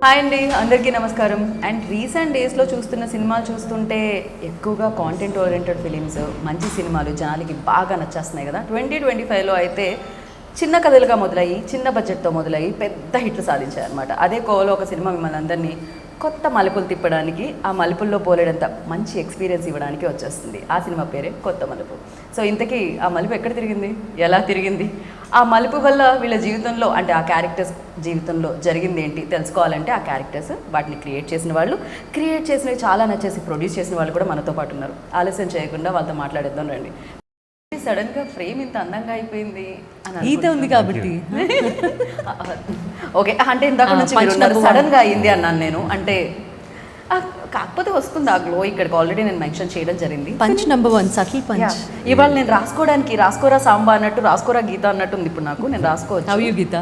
Hi అండి, అందరికీ నమస్కారం. అండ్ రీసెంట్ డేస్లో చూస్తున్న సినిమాలు చూస్తుంటే ఎక్కువగా కాంటెంట్ ఓరియంటెడ్ ఫిలిమ్స్, మంచి సినిమాలు జనాలకి బాగా నచ్చేస్తున్నాయి కదా. 2025లో అయితే చిన్న కథలుగా మొదలయ్యి, చిన్న బడ్జెట్తో మొదలయ్యి పెద్ద హిట్లు సాధించాయి అనమాట. అదే కోవలో ఒక సినిమా మిమ్మల్ని అందరినీ కొత్త మలుపులు తిప్పడానికి, ఆ మలుపుల్లో పోలేడంత మంచి ఎక్స్పీరియన్స్ ఇవ్వడానికి వచ్చేస్తుంది. ఆ సినిమా పేరే కొత్త మలుపు. సో ఇంతకీ ఆ మలుపు ఎక్కడ తిరిగింది, ఎలా తిరిగింది, ఆ మలుపు వల్ల వీళ్ళ జీవితంలో అంటే ఆ క్యారెక్టర్స్ జీవితంలో జరిగింది ఏంటి తెలుసుకోవాలంటే ఆ క్యారెక్టర్స్, వాటిని క్రియేట్ చేసిన వాళ్ళు, క్రియేట్ చేసినవి చాలా నచ్చేసి ప్రొడ్యూస్ చేసిన వాళ్ళు కూడా మనతో పాటు ఉన్నారు. ఆలస్యం చేయకుండా వాళ్ళతో మాట్లాడేద్దాం రండి. సడన్గా ఫ్రేమ్ ఇంత అందంగా అయిపోయింది అని ఈత ఉంది కాబట్టి ఓకే. అంటే ఇందాక నుంచి మీరు ఉన్నారు, సడన్గా అయింది అన్నాను నేను. అంటే కాకపోతే వస్తుంది ఆ గ్లో. ఇక్కడికి ఆల్రెడీ నేను మెన్షన్ చేయడం జరిగింది. Punch number 1 subtle punch. ఇవాళ నేను రాసుకోవడానికి రాసుకోరా సాంబా అన్నట్టు, రాసుకోరా గీత అన్నట్టు ఉంది ఇప్పుడు నాకు. నేను రాసుకోవచ్చు. హౌ యు గీత?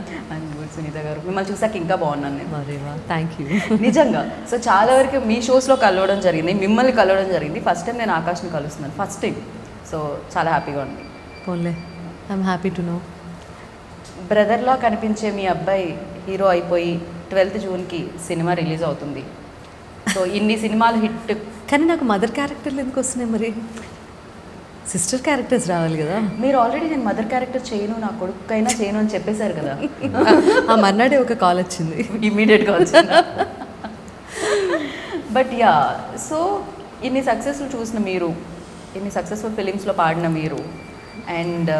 సునీత గారు, మిమ్మల్ని చూసాక ఇంకా బాగున్నాను నేను. Thank you. నిజంగా. సో చాలా వరకు మీ షోస్లో కలవడం జరిగింది, మిమ్మల్ని కలవడం జరిగింది. ఫస్ట్ టైం నేను ఆకాష్ని కలుస్తున్నాను, ఫస్ట్ టైం. సో చాలా హ్యాపీగా ఉంది. పోన్లే, ఐఎమ్ హ్యాపీ టు నో. బ్రదర్లా కనిపించే మీ అబ్బాయి హీరో అయిపోయి 12th జూన్కి సినిమా రిలీజ్ అవుతుంది. సో ఇన్ని సినిమాలు హిట్, కానీ నాకు మదర్ క్యారెక్టర్లు ఎందుకు వస్తున్నాయి మరి? సిస్టర్ క్యారెక్టర్స్ రావాలి కదా. మీరు ఆల్రెడీ నేను మదర్ క్యారెక్టర్ చేయను, నా కొడుకైనా చేయను అని చెప్పేశారు కదా. ఆ మర్నాడే ఒక కాల్ వచ్చింది, ఇమీడియట్గా వచ్చింది. బట్ యా, సో ఇన్ని సక్సెస్లు చూసిన మీరు, ఇన్ని సక్సెస్ఫుల్ ఫిలిమ్స్లో పాడిన మీరు, అండ్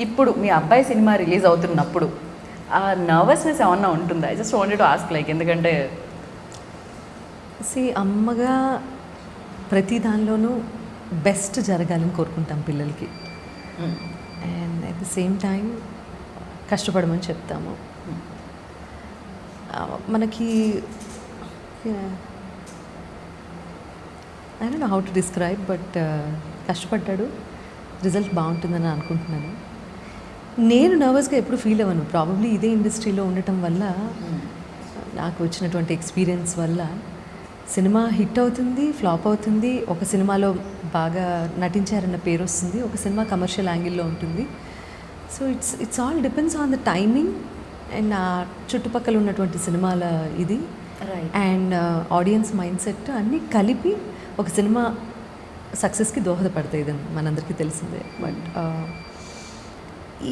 ఇప్పుడు మీ అబ్బాయి సినిమా రిలీజ్ అవుతున్నప్పుడు ఆ నర్వస్నెస్ ఏమన్నా ఉంటుందా? I just wanted to ask, like ఎందుకంటే అమ్మగా ప్రతి దానిలోనూ బెస్ట్ జరగాలని కోరుకుంటాం పిల్లలకి. And at the same time కష్టపడమని చెప్తాము. మనకి I don't know how to describe, but కష్టపడ్డాడు, రిజల్ట్ బాగుంటుందని అనుకుంటున్నాను. నేను నర్వస్గా ఎప్పుడు ఫీల్ అవ్వను. ప్రాబబ్లీ ఇదే ఇండస్ట్రీలో ఉండటం వల్ల, నాకు వచ్చినటువంటి ఎక్స్పీరియన్స్ వల్ల సినిమా హిట్ అవుతుంది, ఫ్లాప్ అవుతుంది. ఒక సినిమాలో బాగా నటించారన్న పేరు వస్తుంది, ఒక సినిమా కమర్షియల్ యాంగిల్లో ఉంటుంది. So it's all depends on the timing and ఆ చుట్టుపక్కల ఉన్నటువంటి సినిమాల ఇది అండ్ ఆడియన్స్ మైండ్ సెట్ అన్నీ కలిపి ఒక సినిమా సక్సెస్కి దోహదపడతాయి. ఇది మనందరికీ తెలిసిందే. బట్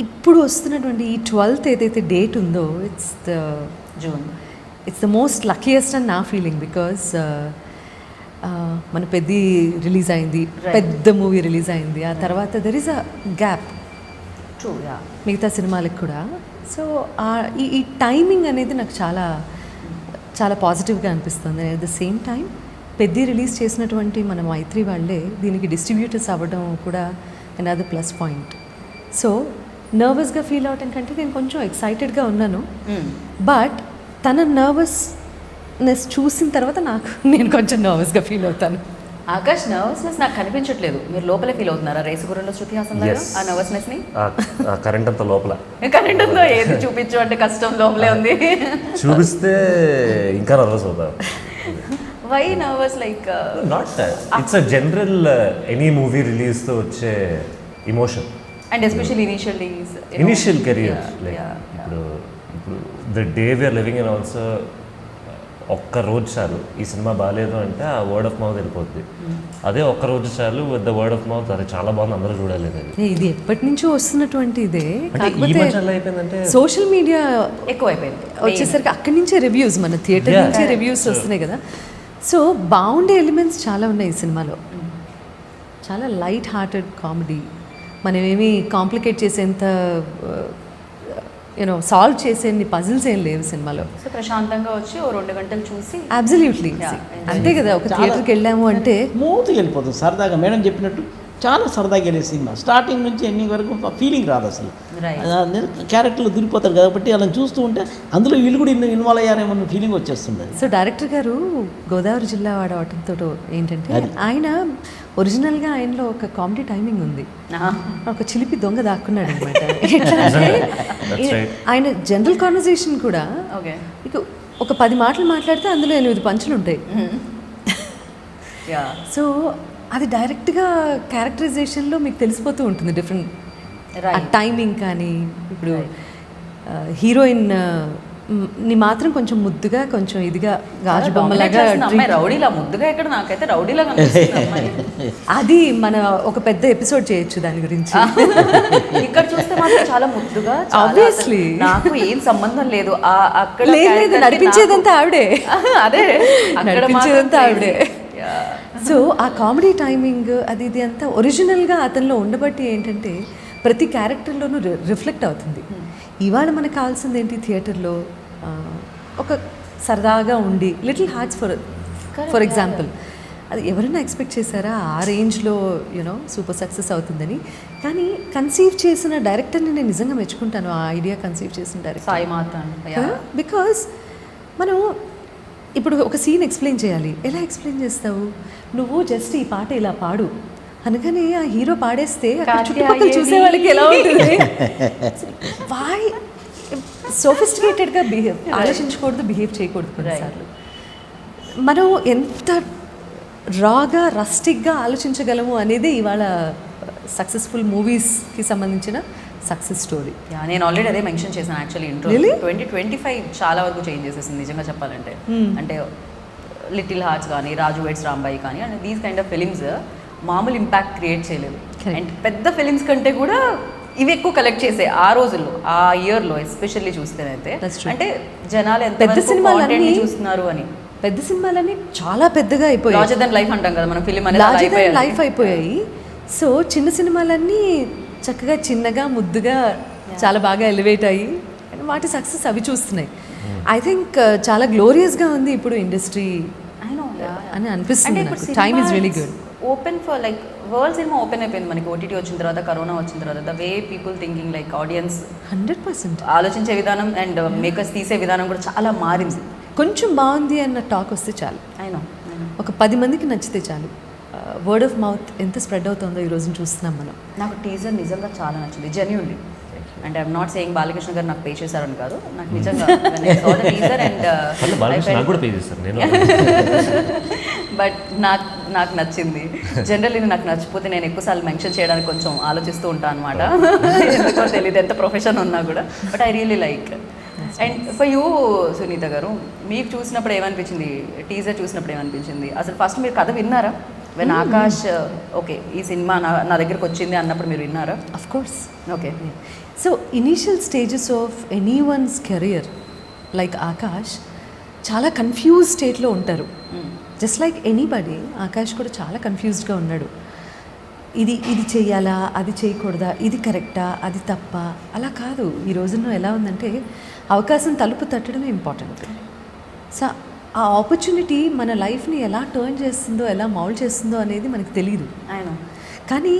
ఇప్పుడు వస్తున్నటువంటి ఈ 12th ఏదైతే డేట్ ఉందో, it's the June, it's the most luckiest అని నా ఫీలింగ్. బికాజ్ మన పెద్ది రిలీజ్ అయింది, పెద్ద మూవీ రిలీజ్ అయింది. ఆ తర్వాత దెర్ ఈస్ అ గ్యాప్ మిగతా సినిమాలకు కూడా. సో ఈ టైమింగ్ అనేది నాకు చాలా చాలా పాజిటివ్గా అనిపిస్తుంది. At the same time Peddi release చేసినటువంటి మన మైత్రి వాళ్ళే దీనికి డిస్ట్రిబ్యూటర్స్ అవ్వడం కూడా అనదర్ ప్లస్ పాయింట్. సో నర్వస్గా ఫీల్ అవటం కంటే నేను కొంచెం ఎక్సైటెడ్గా ఉన్నాను. బట్ తన నర్వస్నెస్ చూసిన తర్వాత నేను కొంచెం నర్వస్గా ఫీల్ అవుతాను. ఆకాష్, నర్వస్నెస్ నాకు కనిపించట్లేదు, మీరు లోపలే ఫీల్ అవుతున్నారా? రేసుగుర్రంలో శృతి హాసన్ లాగా ఆ నర్వస్నెస్ని కరెంట్ అంతా లోపల, కరెంట్ ఉందో ఏది చూపించు అంటే కష్టం, లోపలే ఉంది. చూపిస్తే ఇంకా నర్వస్ అవుతారు. Why nervous? Like not that, it's a general any movie release తో వచ్చే emotion. And especially initial career, like ఇప్పుడు the day we're living in also, ఒక్క రోజు చాలు ఈ సినిమా బాగాలేదు అంటే ఆ వర్డ్ ఆఫ్ మౌత్ వెళ్ళిపోద్ది. అదే ఒక్క రోజు చాలు with the word of mouth, అది చాలా బాగుంది, అందరూ చూడాలి. ఇది ఎప్పటి నుంచో వస్తున్నటువంటి ఇదే, అయిపోయిందంటే సోషల్ మీడియా ఎక్కువ అయిపోయింది వచ్చేసరికి అక్కడి నుంచే రివ్యూస్, మన థియేటర్ నుంచే రివ్యూస్ వస్తున్నాయి కదా. సో బాగుండే ఎలిమెంట్స్ చాలా ఉన్నాయి ఈ సినిమాలో. చాలా లైట్ హార్టెడ్ కామెడీ, మనమేమి కాంప్లికేట్ చేసేంత యూనో సాల్వ్ చేసేన్ని పజిల్స్ ఏం లేవు సినిమాలో. సో ప్రశాంతంగా వచ్చి ఓ 2 గంటలు చూసి అబ్సల్యూట్లీ అంతే కదా. ఒక థియేటర్కి వెళ్ళాము అంటే మూతి వెళ్ళిపోతుంది సరదాగా. మేడం చెప్పినట్టు చాలా సరదాగా వెళ్ళే సినిమా, స్టార్టింగ్ నుంచి ఎన్ని వరకు ఫీలింగ్ రాదు అసలు. క్యారెక్టర్లు దూరిపోతారు కాబట్టి అలా చూస్తూ ఉంటే అందులో వీళ్ళు కూడా ఇన్వాల్వ్ అయ్యారేమో ఫీలింగ్ వచ్చేస్తుంది. సో డైరెక్టర్ గారు గోదావరి జిల్లా వాడవటంతో ఏంటంటే, ఆయన ఒరిజినల్గా ఆయనలో ఒక కామెడీ టైమింగ్ ఉంది. ఒక చిలిపి దొంగ దాక్కున్నాడు అనమాట. ఆయన జనరల్ కాన్వర్సేషన్ కూడా ఇక ఒక 10 మాటలు మాట్లాడితే అందులో 8 పంచులు ఉంటాయి. సో అది డైరెక్ట్గా క్యారెక్టరైజేషన్లో మీకు తెలిసిపోతూ ఉంటుంది డిఫరెంట్ టైమింగ్. కానీ ఇప్పుడు హీరోయిన్ నీ మాత్రం కొంచెం ముద్దుగా కొంచెం ఇదిగా గాజు Dominate బొమ్మలాగా చేస్తున్న అమ్మాయి రౌడీలా ముద్దుగా ఎక్కడ నాకైతే రౌడీలా కనిపిస్తుంది అమ్మాయి. అది మన ఒక పెద్ద ఎపిసోడ్ చేయొచ్చు దాని గురించి. ఇక్కడ చూస్తే మాత్రం చాలా ముద్దుగా చాలా Obviously. అసలు నాకు ఏం సంబంధం లేదు అక్కడ లేదు character కి నడిపించేదంతా ఆవిడే, అదే అక్కడ నడిపించేదంతా మాత్రం ఆవిడే. Yeah. సో ఆ కామెడీ టైమింగ్ అది ఇది అంతా ఒరిజినల్గా అతనిలో ఉండబట్టి ఏంటంటే ప్రతి క్యారెక్టర్లోనూ రిఫ్లెక్ట్ అవుతుంది. ఇవాళ మనకు కావాల్సింది ఏంటి థియేటర్లో ఒక సరదాగా ఉండి లిటిల్ హార్ట్స్ ఫర్ ఎగ్జాంపుల్, అది ఎవరైనా ఎక్స్పెక్ట్ చేశారా ఆ రేంజ్లో యూనో సూపర్ సక్సెస్ అవుతుందని? కానీ కన్సీవ్ చేసిన డైరెక్టర్ని నేను నిజంగా మెచ్చుకుంటాను, ఆ ఐడియా కన్సీవ్ చేసిన డైరెక్టర్. సాయి మాత బికాజ్ మనం ఇప్పుడు ఒక సీన్ ఎక్స్ప్లెయిన్ చేయాలి, ఎలా ఎక్స్ప్లెయిన్ చేస్తావు? నువ్వు జస్ట్ ఈ పాట ఇలా పాడు అనగానే ఆ హీరో పాడేస్తే అక్కడ చుట్టుపక్కల చూసే వాళ్ళకి ఎలా ఉంటుంది? వై సోఫిస్టికేటెడ్గా ఆలోచించకూడదు, బిహేవ్ చేయకూడదు కొన్నిసార్లు. మనం ఎంత రాగా రస్టిక్గా ఆలోచించగలము అనేది ఇవాళ సక్సెస్ఫుల్ మూవీస్కి సంబంధించిన సక్సెస్ స్టోరీ. నేను ఆల్రెడీ అదే మెన్షన్ చేశాను యాక్చువల్లీ ఇంట్రో. Really? 2025 చాలా వరకు చేంజ్ చేసేసింది నిజంగా చెప్పాలంటే. అంటే లిటిల్ హార్ట్స్ కానీ, రాజు వెడ్స్ రాంబాయి కానీ, and these kind of films మామూలు ఇంపాక్ట్ క్రియేట్ చేయలేదు. అండ్ పెద్ద ఫిలిమ్స్ కంటే కూడా ఇవి ఎక్కువ కలెక్ట్ చేసే ఆ రోజుల్లో, ఆ ఇయర్లో ఎస్పెషల్లీ చూస్తేనైతే. That's true. అంటే జనాలు ఎంత పెద్ద సినిమాలన్నీ చూస్తున్నారు అని. పెద్ద సినిమాలన్నీ చాలా పెద్దగా అయిపోయాయి, లార్జర్ దెన్ లైఫ్ అంటాం కదా మనం, ఫిలిం అనేది అలా లార్జర్ దెన్ అయిపోయాయి. లైఫ్ అయిపోయాయి. సో చిన్న సినిమాలన్నీ చక్కగా చిన్నగా ముద్దుగా చాలా బాగా ఎలివేట్ అయ్యి వాటి సక్సెస్ అవి చూస్తున్నాయి. ఐ థింక్ చాలా గ్లోరియస్గా ఉంది ఇప్పుడు ఇండస్ట్రీ I know, yeah. అని అనిపిస్తుంది నాకు. Time is really good. Open for like world cinema open అయిపోయింది మనకి ఓటీటీ వచ్చిన తర్వాత, కరోనా వచ్చిన తర్వాత. The way people thinking like audience 100% ఆలోచించే విధానం అండ్ మేకర్స్ తీసే విధానం కూడా చాలా మారింది. కొంచెం బాగుంది అన్న టాక్ వస్తే చాలు, అయినా ఒక 10 మందికి నచ్చితే చాలు. వర్డ్ ఆఫ్ మౌత్ ఎంత స్ప్రెడ్ అవుతుందో ఈ రోజున చూస్తున్నాం మనం. నాకు టీజర్ నిజంగా చాలా నచ్చింది, genuinely. And I'm not saying Balakrishna గారు నాకు పే చేశారని కాదు, నాకు నిజంగా టీజర్ అండ్ నాకు కూడా పే చేస్తారు నేను. బట్ నాకు నచ్చింది. జనరల్లీ నాకు నచ్చిపోతే నేను ఎక్కువసార్లు మెన్షన్ చేయడానికి కొంచెం ఆలోచిస్తూ ఉంటాను అనమాట. ఎందుకో తెలియదు ఎంత ప్రొఫెషన్ ఉన్నా కూడా. But I really like. And for you Sunitha garu, మీకు చూసినప్పుడు ఏమనిపించింది? టీజర్ చూసినప్పుడు ఏమనిపించింది? అసలు ఫస్ట్ మీరు కథ విన్నారా? వెన్ ఆకాష్ ఓకే ఈ సినిమా నా దగ్గరకు వచ్చింది అన్నప్పుడు మీరు విన్నారా? Of course. Okay. So initial stages of any once career like Akash చాలా కన్ఫ్యూజ్ స్టేట్లో ఉంటారు. జస్ట్ లైక్ ఎనీబడి, ఆకాష్ కూడా చాలా కన్ఫ్యూజ్డ్గా ఉన్నాడు. ఇది చేయాలా, అది చేయకూడదా, ఇది కరెక్టా, అది తప్ప, అలా కాదు. ఈ రోజుల్లో ఎలా ఉందంటే అవకాశం తలుపు తట్టడమే ఇంపార్టెంట్. సో ఆ ఆపర్చునిటీ మన లైఫ్ని ఎలా టర్న్ చేస్తుందో, ఎలా మౌల్డ్ చేస్తుందో అనేది మనకు తెలియదు. ఆయన కానీ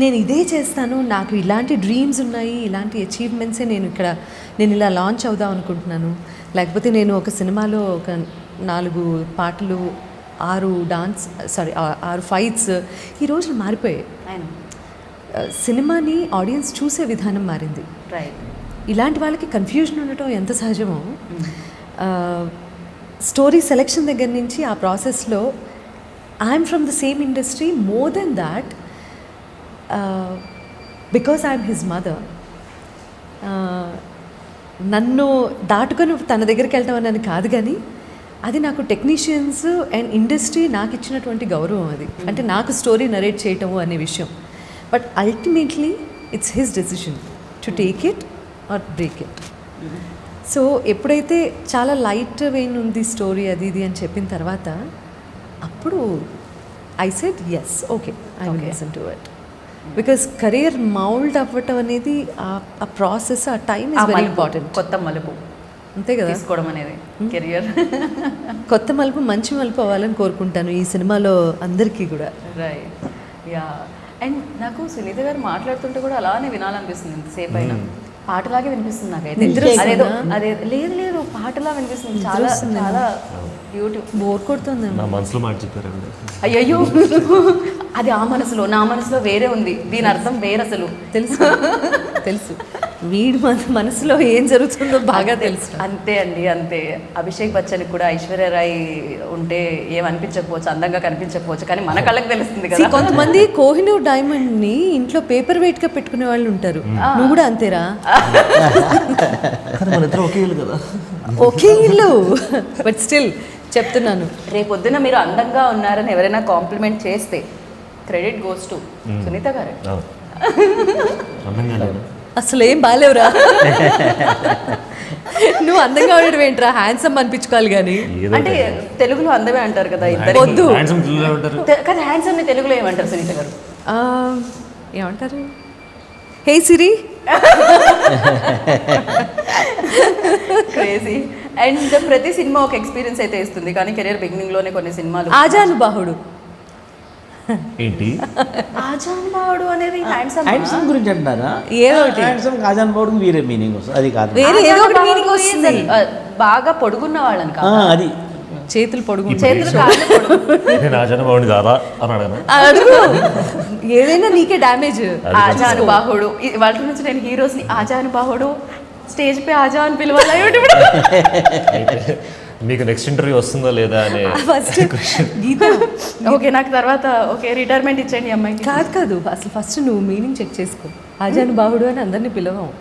నేను ఇదే చేస్తాను, నాకు ఇలాంటి డ్రీమ్స్ ఉన్నాయి, ఇలాంటి అచీవ్మెంట్సే నేను ఇలా లాంచ్ అవుదాం అనుకుంటున్నాను, లేకపోతే నేను ఒక సినిమాలో ఒక 4 పాటలు, 6 ఫైట్స్ ఈ రోజులు మారిపోయాయి. ఆయన సినిమాని ఆడియన్స్ చూసే విధానం మారింది. రైట్. ఇలాంటి వాళ్ళకి కన్ఫ్యూజన్ ఉండటం ఎంత సహజమో, స్టోరీ సెలెక్షన్ దగ్గర నుంచి ఆ ప్రాసెస్లో I'm from the same industry, more than that because I'm his mother. నన్ను దాటుకొని తన దగ్గరికి వెళ్ళటం అని కాదు, కానీ అది నాకు టెక్నీషియన్స్ అండ్ ఇండస్ట్రీ నాకు ఇచ్చినటువంటి గౌరవం. అది అంటే నాకు స్టోరీ నరేట్ చేయటము అనే విషయం. But ultimately it's his decision to take it or break it. So ఎప్పుడైతే చాలా లైట్ వెయిన్ ఉంది స్టోరీ అది ఇది అని చెప్పిన తర్వాత, అప్పుడు I said yes, okay, I will listen to it. Because career mould అవ్వటం అనేది ఆ ప్రాసెస్, ఆ టైమ్ ఇస్ వెరీ ఇంపార్టెంట్. కొత్త మలుపు అంతే కదా, తీసుకోవడం అనేది కెరియర్. కొత్త మలుపు, మంచి మలుపు అవ్వాలని కోరుకుంటాను ఈ సినిమాలో అందరికీ కూడా. రైట్. యా. అండ్ నాకు సునీత గారు మాట్లాడుతుంటే కూడా అలానే వినాలనిపిస్తుంది ఎంతసేపు అయినా. పాటలాగే వినిపిస్తుంది నాకైతే. అదేదో అదే లేదు పాటలా వినిపిస్తుంది. చాలా చాలా బ్యూటిఫుల్. బోర్ కొడుతుంది. నా మనసులో మాట చెప్పారండి. అయ్యయ్యో, అది ఆ మనసులో, నా మనసులో వేరే ఉంది, దీని అర్థం వేరే అసలు. తెలుసు తెలుసు. వీడి మనసులో ఏం జరుగుతుందో బాగా తెలుసు. అంతే అండి, అంతే. అభిషేక్ బచ్చన్ కూడా ఐశ్వర్య రాయ్ ఉంటే ఏమనిపించకపోవచ్చు, అందంగా కనిపించకపోవచ్చు, కానీ మన కళ్ళకి తెలుస్తుంది See, కదా. కొంతమంది కోహినూర్ డైమండ్ ని ఇంట్లో పేపర్ వెయిట్ గా పెట్టుకునే వాళ్ళు ఉంటారు. నువ్వు కూడా అంతేరా? కానీ మన ఇద్దరు ఒకే ఇల్లు కదా. ఒకే ఇల్లు, బట్ స్టిల్ చెప్తున్నాను. రేపొద్దున మీరు అందంగా ఉన్నారని ఎవరైనా కాంప్లిమెంట్ చేస్తే క్రెడిట్ గోస్ టు సునీత గారు. అవును. అందంగా లేనా? అసలు ఏం బాగాలేవురా. నువ్వు అందంగా ఉండడం ఏంట్రా, హ్యాండ్సమ్ అనిపించుకోవాలి కానీ. ఏదో అంటే తెలుగులో అందమే అంటారు కదా ఇద్దరు. వద్దు. handsome పిల్లలే ఉంటారు. కానీ హ్యాండ్సమ్ ని తెలుగులో ఏమంటారు సునీత గారు? ఏమంటారు? హే సిరి. క్రేజీ. అండ్ ప్రతి సినిమా ఒక ఎక్స్పీరియన్స్ అయితే ఇస్తుంది, కానీ కెరీర్ బిగినింగ్ లోనే కొన్ని సినిమాలు ఆజానుబాహుడు. ఏంటి ఆజానుబాహుడు అనేది హ్యాండ్సమ్ గురించి అంటున్నారా? ఏదో ఒకటి. హ్యాండ్సమ్ ఆజాన్ బాబుకి వేరే మీనింగ్ వస్తుంది, అది కాదు. వేరే ఏదో ఒకటి మీనింగ్ వస్తుంది. బాగా పొడుగున్న వాళ్ళని ఆ, కాదు, అది చేతులు పొడుగు. చేతులు కాళ్ళు పొడుగు. నేను ఆజాన బాగుంది కాదా అని అడగను. అడుగు, ఏదైనా నీకే డ్యామేజ్. ఆజానుబాహుడు. వాళ్ళ నుంచి నేను హీరోస్ ని ఆజానుబాహుడు స్టేజ్ పై ఆజా అని పిలవాలి. అయితే మీకు నెక్స్ట్ ఇంటర్వ్యూ వస్తుందా లేదా అనే ఫస్ట్ గీత. ఓకే, నాకు తర్వాత ఓకే రిటైర్మెంట్ ఇచ్చేయండి ఈ అమ్మాయికి. కాదు కాదు, అసలు ఫస్ట్ నువ్వు మీనింగ్ చెక్ చేసుకో. ఆజానుబాహుడు అని అందరినీ పిలవం.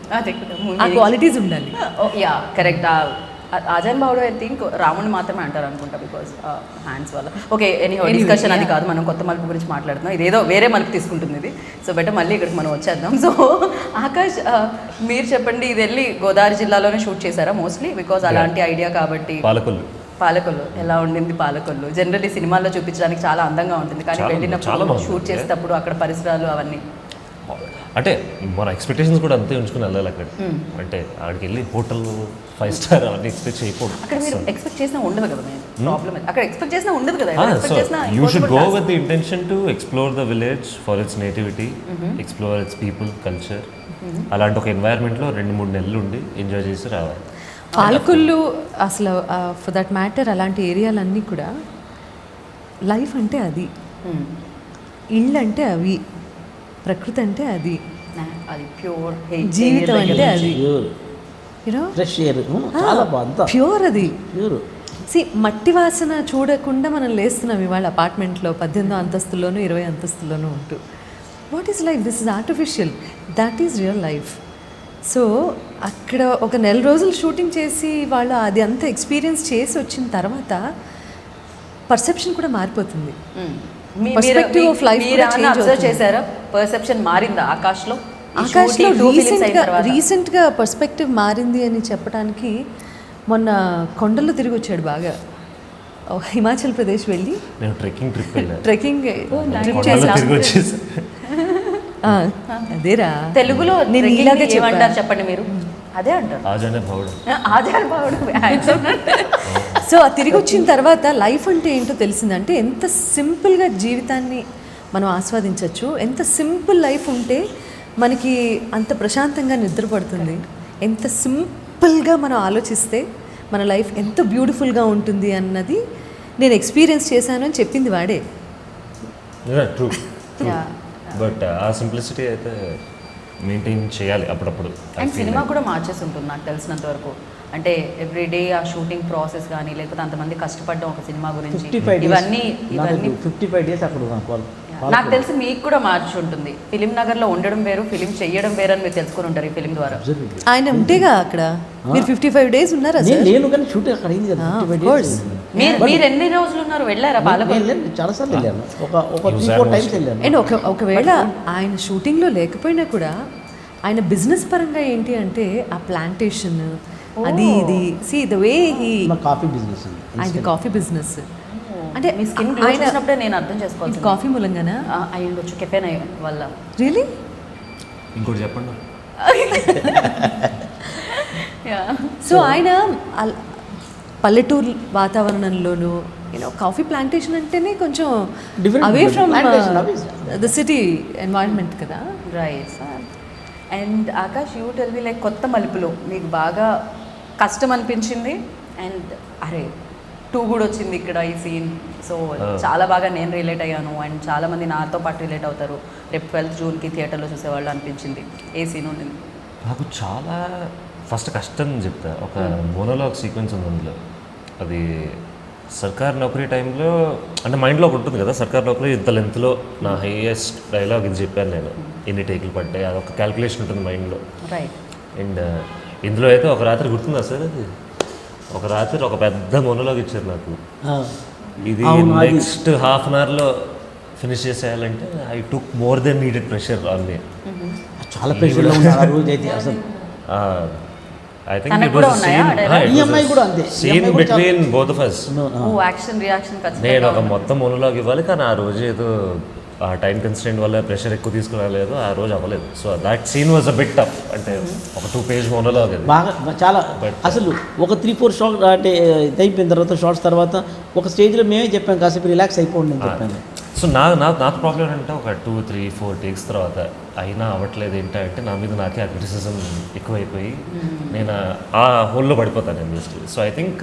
ఆ క్వాలిటీస్ ఉండాలి. Yeah correct. ఆజాన్ బావుడు ఐ థింక్ రాముని మాత్రమే అంటారు అనుకుంటా, బికాస్ హ్యాండ్స్ వల్ల. ఓకే, ఎనీహౌ డిస్కషన్ అది కాదు, మనం కొత్త మలుపు గురించి మాట్లాడుతున్నాం. ఇదేదో వేరే మలుపు తీసుకుంటుంది ఇది. సో బెటర్ మళ్ళీ ఇక్కడికి మనం వచ్చేద్దాం. సో ఆకాష్, మీరు చెప్పండి, ఇది వెళ్ళి గోదావరి జిల్లాలోనే షూట్ చేశారా మోస్ట్లీ? బికాస్ అలాంటి ఐడియా కాబట్టి. పాలకొల్లు ఎలా ఉండింది? పాలకొల్లు జనరల్లీ సినిమాల్లో చూపించడానికి చాలా అందంగా ఉంటుంది, కానీ వెళ్ళినప్పుడు షూట్ చేసేటప్పుడు అక్కడ పరిసరాలు అవన్నీ అంటే మన ఎక్స్పెక్టేషన్స్ కూడా అంతే ఉంచుకుని వెళ్ళాలి అక్కడ. అంటే అక్కడికి వెళ్ళి హోటల్ 5 స్టార్ అవన్నీ ఎక్స్పెక్ట్ చేయకూడదు. అక్కడ మీరు ఎక్స్పెక్ట్ చేసినా ఉండదు కదా ప్రాబ్లమ్. అక్కడ ఎక్స్పెక్ట్ చేసినా ఉండదు కదా. You should go with the intention to explore the village for it's nativity, explore it's people, culture. అలాంటి ఒక ఎన్వైర్న్మెంట్లో 2-3 నెలలు ఉండి ఎంజాయ్ చేసి రావాలి. పాలకొల్లు అసలు ఫర్ దట్ మ్యాటర్ అలాంటి ఏరియాలన్నీ కూడా లైఫ్ అంటే అది, ఇళ్ళు అంటే అవి, ప్రకృతి అంటే అది, అది ప్యూర్ జీవితం అంటే అది, ప్యూర్ ఫ్రెష్ ఎయిర్, చాలా బాగుంది, ప్యూర్ అది, ప్యూర్. మట్టి వాసన చూడకుండా మనం లేస్తున్నాం ఇవాళ అపార్ట్మెంట్లో 18వ అంతస్తులోనూ 20 అంతస్తులోనూ ఉంటూ. What is life? This is artificial, that is real life. So అక్కడ ఒక 1 నెల రోజులు షూటింగ్ చేసి వాళ్ళు అది అంతా ఎక్స్పీరియన్స్ చేసి వచ్చిన తర్వాత పర్సెప్షన్ కూడా మారిపోతుంది. పర్స్పెక్టివ్ ఆఫ్ లైఫ్ కూడా చేంజ్ అవుతుంది. చేశారా? పర్సెప్షన్ మారిందా ఆకాష్లో? ఆకాష్లో రీసెంట్గా పర్స్పెక్టివ్ మారింది అని చెప్పడానికి మొన్న కొండల్లో తిరిగి వచ్చాడు బాగా. హిమాచల్ ప్రదేశ్ వెళ్ళి నేను ట్రెక్కింగ్ ట్రిప్ వెళ్ళాను. ట్రెక్కింగ్ ట్రిప్ తిరిగి వచ్చేసి అదేరా తెలుగులో నేను ఇలాగే ఏమంటారు చెప్పండి మీరు? అదే అంటారు, ఆజానే భావుడు. ఆజాన్ బావుడు. సో తిరిగి వచ్చిన తర్వాత లైఫ్ అంటే ఏంటో తెలిసిందంటే ఎంత సింపుల్గా జీవితాన్ని మనం ఆస్వాదించవచ్చు, ఎంత సింపుల్ లైఫ్ ఉంటే మనకి అంత ప్రశాంతంగా నిద్రపడుతుంది, ఎంత సింపుల్గా మనం ఆలోచిస్తే మన లైఫ్ ఎంత బ్యూటిఫుల్గా ఉంటుంది అన్నది నేను ఎక్స్పీరియన్స్ చేశాను అని చెప్పింది వాడే. ట్రూ. బట్ ఆ సింప్లిసిటీ అయితే మెయింటైన్ చేయాలి అప్పుడప్పుడు. అండ్ సినిమా కూడా మార్చేసి ఉంటుంది నాకు తెలిసినంత వరకు. అంటే ఎవ్రీడే ఆ షూటింగ్ ప్రాసెస్ కానీ, లేకపోతే అంతమంది కష్టపడడం ఒక సినిమా గురించి, 55 days అక్కడ నాకు తెలిసి మీకు కూడా మార్చి ఉంటుంది. ఫిలిం నగర్లో ఉండడం వేరు, ఫిలిం చెయ్యడం వేరు అని మీరు తెలుసుకుని ఉంటారు ఈ ఫిలిం ద్వారా. ఆయన ఉంటేగా అక్కడ మీరు 55 days ఉన్నారా? నేను కానీ షూటింగ్ అక్కడ అయింది కదా. మీరు ఎన్ని రోజులు ఉన్నారు? వెళ్ళారా పాలకొల్లు? చాలాసార్లు వెళ్ళాను, ఒక 3-4 times వెళ్ళాను. అండ్ ఒకవేళ ఆయన షూటింగ్లో లేకపోయినా కూడా ఆయన బిజినెస్ పరంగా ఏంటి అంటే ఆ ప్లాంటేషన్ అది ఇది ద వే కాఫీ బిజినెస్, ఆయన కాఫీ బిజినెస్ అంటే మీ స్కిన్ గ్లో చేసినప్పుడే నేను అర్థం చేసుకోవాలి. కాఫీ మూలంగానా అయి ఉండొచ్చు, కెఫెన్ వల్ల. రియలీ? ఇంకోటి చెప్పండి. సో ఆయన పల్లెటూరు వాతావరణంలోనూ కాఫీ ప్లాంటేషన్ అంటేనే కొంచెం away from the city environment కదా. Right. And Akash, you tell me, like కొత్త మలుపులో మీకు బాగా కష్టం అనిపించింది అండ్ అరే 2 కూడా వచ్చింది ఇక్కడ ఈ సీన్, సో చాలా బాగా నేను రిలేట్ అయ్యాను అండ్ చాలామంది నాతో పాటు రిలేట్ అవుతారు, రేపు 12th June థియేటర్లో చూసేవాళ్ళు అనిపించింది. ఏ సీన్ ఉంది? నాకు చాలా ఫస్ట్ కష్టం చెప్తా. ఒక మోనోలాగ్ సీక్వెన్స్ ఉంది అందులో. అది సర్కార్ నౌకరీ టైంలో అంటే మైండ్లో ఒకటి ఉంటుంది కదా, సర్కార్ నౌకరీ ఇంత లెంత్లో నా హైయెస్ట్ డైలాగ్ ఇది చెప్పాను నేను, ఇన్ని టేకులు పడ్డాయి, అదొక క్యాల్కులేషన్ ఉంటుంది మైండ్లో. రైట్. అండ్ ఇందులో అయితే ఒక రాత్రి గుర్తుందా సార్, అది ఒక రాత్రి ఒక పెద్ద మోనోలాగ్ ఇచ్చారు నాకు. ఇది నెక్స్ట్ హాఫ్ అన్ అవర్లో ఫినిష్ చేసేయాలంటే I took more than needed pressure on me. చాలా ప్రెషర్లో ఉన్నారు ఆ రోజు అయితే అసలు. I think తనకు it కూడా was a ఉన్నాయా scene. dialogue? ఈ అమ్మాయి కూడా అంతే. ఈ సీన్ అమ్మాయి కూడా బిట్వీన్ బోత్ ఆఫ్ us. ఓ యాక్షన్ రియాక్షన్ నేను ఖచ్చితంగా ఒక మొత్తం మోనోలాగ్ ఇవ్వాలి, కానీ ఆ రోజు ఏదో ఆ టైం కన్స్టెంట్ వల్ల ప్రెషర్ ఎక్కువ తీసుకురాలేదు, ఆ రోజు అవ్వలేదు. So that scene was a bit tough. అంటే ఒక 2 పేజ్ మోనోలాగ్ అది. బాగా చాలా అసలు ఒక 3-4 షార్ట్ అంటే ఇది అయిపోయిన తర్వాత షార్ట్స్ తర్వాత ఒక స్టేజ్లో మేమే చెప్పాం కాసేపు రిలాక్స్ అయిపోండి అని చెప్పాను. సో నాకు ప్రాబ్లం అంటే ఒక 2-3-4 టేక్స్ తర్వాత అయినా అవ్వట్లేదు ఏంటంటే నా మీద నాకే ఆ క్రిటిసిజం ఎక్కువైపోయి నేను ఆ హోల్లో పడిపోతాను నేను బేసిక్లీ. సో ఐ థింక్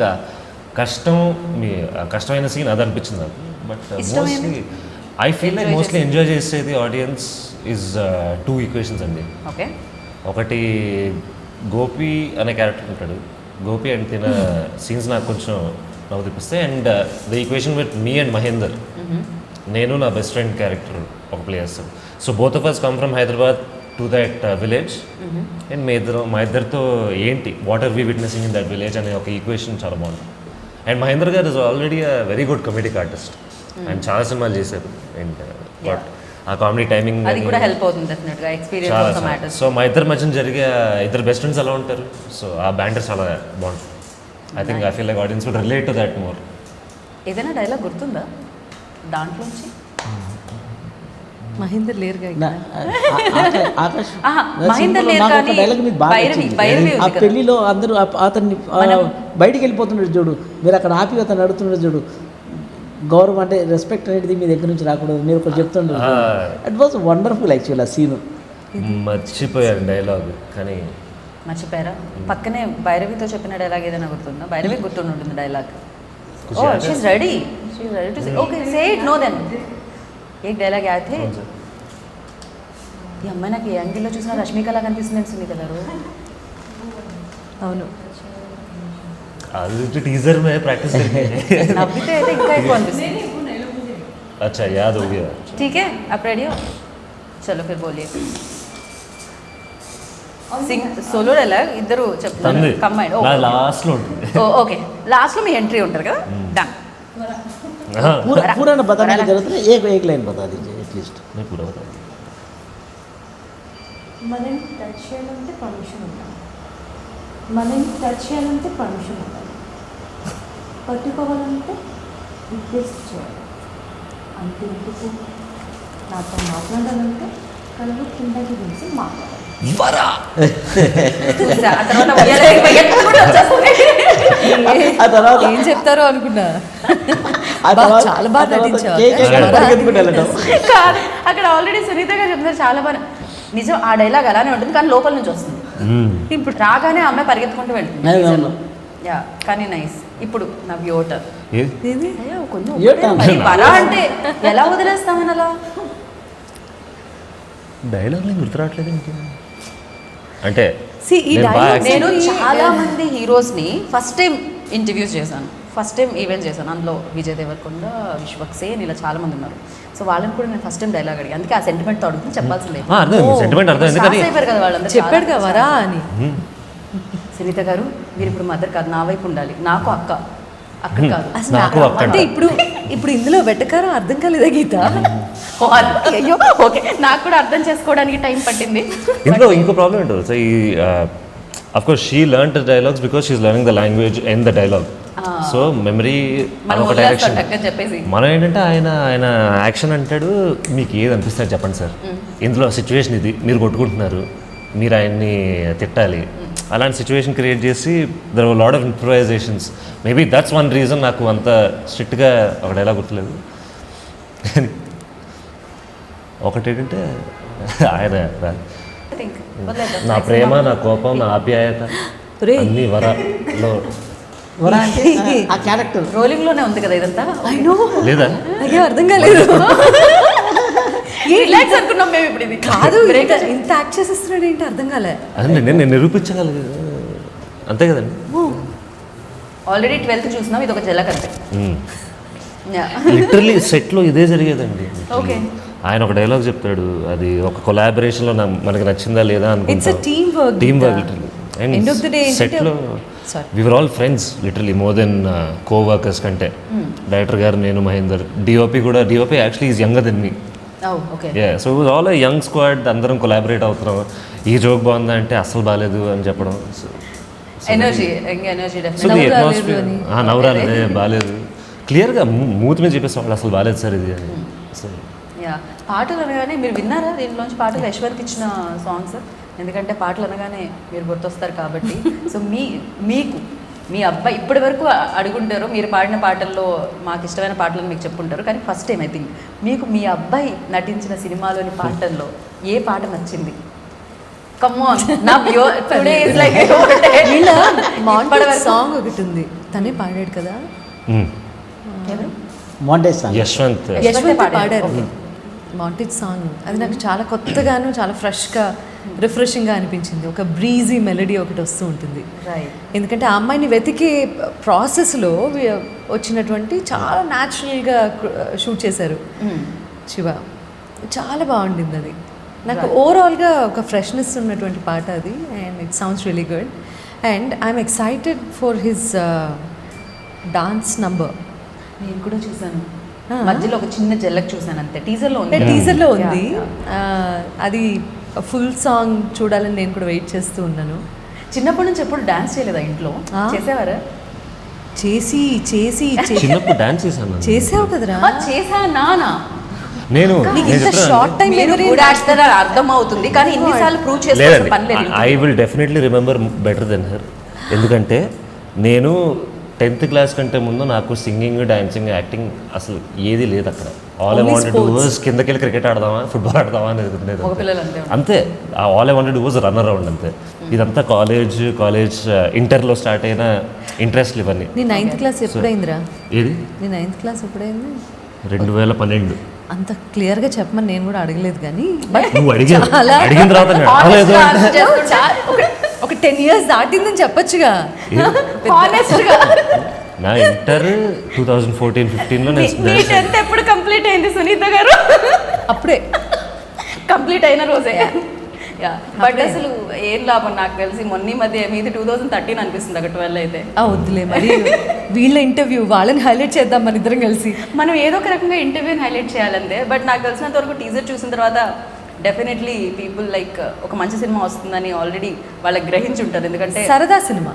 కష్టమైన సీన్ అది అనిపించింది నాకు. But mostly I feel like mostly enjoy చేసేది ఆడియన్స్ ఈజ్ 2 ఈక్వేషన్స్ అండి. ఓకే. ఒకటి గోపి అనే క్యారెక్టర్ ఉంటాడు. గోపి అండ్ తిన సీన్స్ నాకు కొంచెం నవ్వు తెప్పిస్తాయి. And the equation with me and Mahender, నేను నా బెస్ట్ ఫ్రెండ్ క్యారెక్టర్ ఒక ప్లే చేస్తాను. So both of us come from Hyderabad to that village. And మా ఇద్దరితో ఏంటి what are we witnessing in that village అనే ఒక ఈక్వేషన్ చాలా బాగుంటుంది. అండ్ మహేందర్ గారు is already a very good comedic artist. And చాలా సినిమాలు చేశారు. అండ్ బట్ ఆ కామెడీ టైమింగ్ అది కూడా హెల్ప్ అవుతుంది డెఫినెట్గా, ఎక్స్పీరియన్స్ ఆల్సో మ్యాటర్స్. సో మా ఇద్దరి మధ్యన జరిగే ఇద్దరు బెస్ట్ ఫ్రెండ్స్ ఎలా ఉంటారు, సో ఆ బ్యాంటర్ చాలా బాగుంటుంది. I think I feel like audience would relate to that more. ఏదైనా డైలాగ్ గుర్తుందా దాంట్లోంచి? మహేందర్ లేరుగా ఆకాష్ మహేందర్ లేరు కానీ డైలాగ్ మీకు బాగా భైరవి నచ్చింది. భైరవి ఆ ఉంది కదా. పెళ్లిలో అందరూ అతన్ని బయటికి వెళ్ళిపోతున్నాడు చూడు, మీరు అక్కడ ఆపి అతను అడుగుతున్నాడు చూడు, గౌరవం అంటే రెస్పెక్ట్ అనేది మీ దగ్గర నుంచి రాకూడదు మీరు ఒకటి చెప్తుండ్రు. ఇట్ వాజ్ వండర్ఫుల్ యాక్చువల్ ఆ సీన్. మర్చిపోయాను డైలాగ్ కానీ మర్చిపోయారా? పక్కనే భైరవితో చెప్పిన డైలాగ్ ఏదైనా గుర్తుందా? భైరవి గుర్తుండి ఉంటుంది dialogue. Oh she ready to say. Okay say it. No then एक डायलॉग याद थे? ఈ అమ్మాయి నాకు ఏ యాంగిల్లో చూసినా రష్మికలా కనిపిస్తుంది సునీత గారు. అవును, అది టీజర్ మే ప్రాక్టీస్ నవ్వితే అయితే ఇంకా ఎక్కువ అనిపిస్తుంది. अच्छा याद हो गया. ठीक है आप रेडी हो? चलो फिर बोलिए. సింగ్ సోలో డైలాగ్ ఇద్దరు చెప్తారు కంబైన్. లాస్ట్ లో ఉంటుంది. ఓకే లాస్ట్ లో మీ ఎంట్రీ ఉంటారు కదా. డన్. पूरा ना बताने की जरूरत नहीं, एक लाइन बता दीजिए एटलीस्ट. मैं पूरा बता మనం టచ్ చేయాలంటే పర్మిషన్ ఉండాలి. మనం టచ్ చేయాలంటే పర్మిషన్ ఉండాలి. పట్టుకోవాలంటే రిక్వెస్ట్ చేయాలి. అంటే ఎందుకు నాతో మాట్లాడాలంటే కళ్ళు కిందకి తీసి మాట్లాడాలి. ఆ తర్వాత ఏం చెప్తారో అనుకున్నా. ఆ తర్వాత చాలా బాగా నటించావు. కాదు అక్కడ ఆల్రెడీ సునీత గారు చెప్తున్నారు చాలా బాగా. నిజం ఆ డైలాగ్ అలానే ఉంటుంది కానీ లోపల నుంచి వస్తుంది. ఇప్పుడు రాగానే అమ్మాయి పరిగెత్తుకుంటూ వెళ్తుంది. యా కానీ నైస్. ఇప్పుడు నా వ్యూటర్ వరా అంటే ఎలా వదిలేస్తామని అలా డైలాగ్ గుర్తురావట్లేదు ఇంకే అంటే ఈ డైలాగ్ నేను చాలా మంది హీరోస్ని ఫస్ట్ టైం ఇంటర్వ్యూస్ చేశాను, ఫస్ట్ టైం ఈవెంట్స్ చేశాను. అందులో విజయ్ దేవరకొండ, విశ్వక్ సేన్ ఇలా చాలా మంది ఉన్నారు. సో వాళ్ళని కూడా నేను ఫస్ట్ టైం డైలాగ్ అడిగి అందుకే ఆ సెంటిమెంట్తో అడుగుతుంది చెప్పాల్సిందే. కదా వాళ్ళందరూ చెప్పాడు కదా వరా అని. సునీత గారు మీరు ఇప్పుడు మదర్ కాదు, నా వైపు ఉండాలి. నాకు అక్క అక్క కాదు అసలు అంటే ఇప్పుడు ఇందులో వెటకారం అర్థం కాలేదా గీత? అయ్యో ఓకే నాకు కూడా అర్థం చేసుకోవడానికి టైం పట్టింది. ఇందులో ఇంకో ప్రాబ్లం ఏంటో సో ఈ of course she learn the dialogues because she is learning the language and the dialogue. So memory ఒక డైరెక్షన్. మనం ఏంటంటే ఆయన యాక్షన్ అంటాడు, మీకు ఏది అనిపిస్తుంది చెప్పండి సార్, ఇందులో సిచ్యువేషన్ ఇది, మీరు కొట్టుకుంటున్నారు, మీరు ఆయన్ని తిట్టాలి, అలాంటి సిచ్యువేషన్ క్రియేట్ చేసి there were lot of improvisations. Maybe that's one reason నాకు అంత స్ట్రిక్ట్గా ఒక డైలాగ్ గుర్తులేదు. ఒకటి ఏంటంటే ఆయన నా ప్రేమ, నా కోపం, నా ఆప్యాయత అన్ని వరలో ఆ క్యారెక్టర్ రోలింగ్ లోనే ఉంది కదా ఇదంతా. లేదా అయ్యో అర్థం కాలేదు. రిలాక్స్ అనుకున్నాం మేము ఇప్పుడు ఇది కాదు ఇంత యాక్ట్ చేసేస్తున్నాడు ఏంటి అర్థం కాలే. అదే నేను నిరూపించగలిగా అంతే కదండి. ఆల్రెడీ 12th చూసినాం, ఇది ఒక జలక్ అంతే. లిటరలీ సెట్లో ఇదే జరిగేదండి. ఓకే. ఆయన ఒక డైలాగ్ చెప్తాడు, అది ఒక కొలాబరేషన్లో మనకి నచ్చిందా లేదా ఇట్స్ అనుకుంటా. Team work. Team work literally. End of the day సెట్లో we were all friends literally more than coworkers కంటే. డైరెక్టర్ గారు, నేను, మహేందర్, డిఓపి కూడా. DOP actually is younger than me. Okay. So it was all young squad, అందరం collaborate అవుతున్నాం. ఈ joke బాగుందా అంటే అస్సలు బాగాలేదు అని చెప్పడం. ఎనర్జీ ఎనర్జీ సో ది నవ్వు అట్మాస్ఫియర్ రాలేదు నవ్వురాలేదే బాగాలేదు, క్లియర్గా మూతి మీద చెప్పేసి వాళ్ళు అసలు బాగాలేదు సార్ ఇది అని. సో యా, పాటలు అనగానే మీరు విన్నారా దీంట్లోంచి పాటలు యశ్వర్కి ఇచ్చిన సాంగ్స్? ఎందుకంటే పాటలు అనగానే మీరు గుర్తొస్తారు కాబట్టి. సో మీకు మీ అబ్బాయి ఇప్పటి వరకు అడుగుంటారు, మీరు పాడిన పాటల్లో మాకు ఇష్టమైన పాటలను మీకు చెప్పుంటారు, కానీ ఫస్ట్ టైం ఐ థింక్ మీకు మీ అబ్బాయి నటించిన సినిమాలోని పాటల్లో ఏ పాట నచ్చింది? కమ్ ఆన్, నా టుడే ఇస్ లైక్ సాంగ్ ఒకటి ఉంది, తనే పాడాడు కదా. ఎవరు? Montage song. యశ్వంత్ యశ్వంత్ పాడారు. పాడారు మాంటేజ్ సాంగ్. అది నాకు చాలా కొత్తగాను చాలా ఫ్రెష్గా రిఫ్రెషింగ్గా అనిపించింది. ఒక బ్రీజీ మెలడీ ఒకటి వస్తూ ఉంటుంది. రైట్. ఎందుకంటే ఆ అమ్మాయిని వెతికే ప్రాసెస్లో వచ్చినటువంటి చాలా న్యాచురల్గా షూట్ చేశారు శివ. చాలా బాగుండింది అది. నాకు ఓవరాల్గా ఒక ఫ్రెష్నెస్ ఉన్నటువంటి పాట అది. And it sounds really good. And I'm excited for his dance number. నేను కూడా చూసాను, మధ్యలో ఒక చిన్న జల్లక్ చూసాను అంతే. టీజర్లో ఉంది. టీజర్లో ఉంది. అది ఫుల్ సాంగ్ చూడాలని నేను కూడా వెయిట్ చేస్తూ ఉన్నాను. చిన్నప్పటి నుంచి ఎప్పుడు డాన్స్ చేయలేదా ఇంట్లో? చేసేవారా? చేసి చేసి చిన్నప్పుడు డాన్స్ చేశాను. చేసావు కదరా. చేసా నానా. నేను షార్ట్ టైం అర్థం అవుతుంది, కానీ ఇన్నిసార్లు ప్రూవ్ చేసుకోవాల్సిన పని లేదు. I will definitely remember better than her. ఎందుకంటే నేను 10th క్లాస్ కంటే ముందు నాకు సింగింగ్, డాన్సింగ్, యాక్టింగ్ అసలు ఏది లేదు అక్కడ. All I wanted to was కిందకి వెళ్ళి క్రికెట్ ఆడదామా, ఫుట్బాల్ ఆడదామా అనేది అంతే. All I wanted to was run around అంతే. ఇదంతా కాలేజ్ ఇంటర్లో స్టార్ట్ అయిన ఇంట్రెస్ట్లు ఇవన్నీ. నీ 9th క్లాస్ ఎప్పుడైందిరా? ఏది? నీ 9th క్లాస్ ఎప్పుడైంది? 2012. అంత క్లియర్గా చెప్పమని నేను కూడా అడగలేదు, కానీ నువ్వు అడిగిన తర్వాత నేను అడగలేదు. ఒక 10 years దాటిందని చెప్పొచ్చుగా. నా ఇంటర్ 2014-15లో నేను ఎప్పుడు కంప్లీట్ అయింది సునీత గారు? అప్పుడే కంప్లీట్ అయిన రోజే. బట్ అసలు ఏం లాభం, నాకు తెలిసి మొన్న మధ్య మీది 2013 అనిపిస్తుంది, అక్కడ 12 అయితే. వద్దులే మరి. వీళ్ళ ఇంటర్వ్యూ వాళ్ళని హైలైట్ చేద్దాం మన ఇద్దరం కలిసి. మనం ఏదో ఒక రకంగా ఇంటర్వ్యూని హైలైట్ చేయాలంతే. బట్ నాకు తెలిసినంత వరకు టీజర్ చూసిన తర్వాత డెఫినెట్లీ పీపుల్ లైక్ ఒక మంచి సినిమా వస్తుందని ఆల్రెడీ వాళ్ళకి గ్రహించి ఉంటారు. ఎందుకంటే సరదా సినిమా.